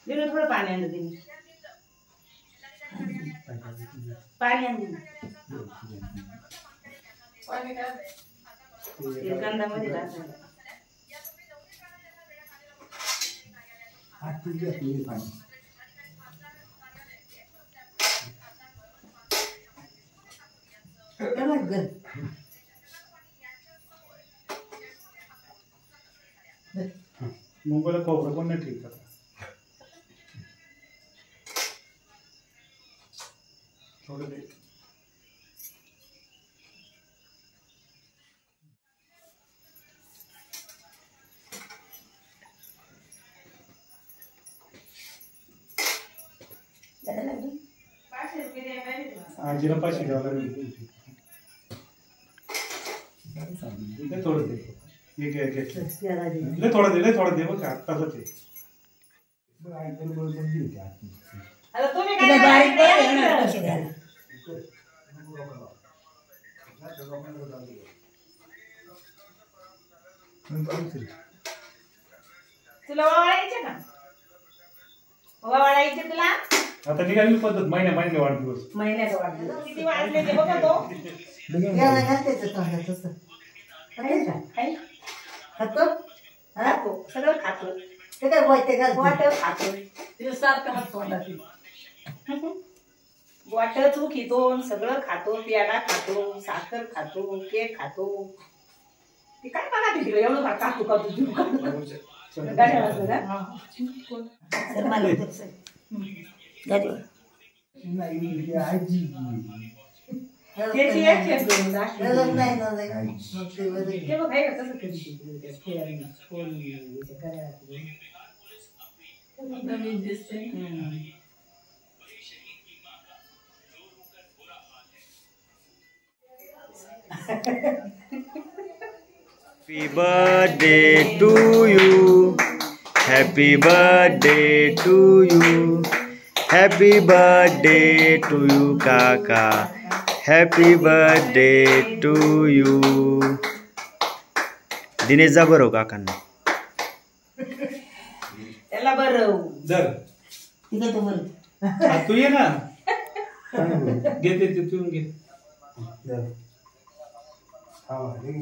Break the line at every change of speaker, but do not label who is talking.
दिलं थोडं पाणी आणलं तिने पाणी आणलं गंधामध्ये टाकलं
मुंबईला खोबरं पण नाही ठीक थोडं दे आजीला 500 द्यावं लागेल थोडं दे थोडं दे बघ आत्ताच ते
तुला वाढायचे ना वाढायचे तुला
आता निघाली पद्धत महिन्यात वाढदिवस
महिन्याचा वाढदिवस किती वाढले ते बघा तो खातो सगळं खातो ते काय वाट खातो तिला सारखं हात तोंडात वाट चुकीतो सगळं खातो प्याला खातो साखर खातो केक खातो ते काय बघा तिकडे एवढं काकू काकू जीव
Happy birthday to you. Happy birthday to you. Happy birthday to you, Kaka. Happy birthday to you. Dinesh जा बरं काकांना.
त्याला बरं.
जर.
तिथे तो बरं.
तू ये ना. घे तू घे. जर. हाँ लेकिन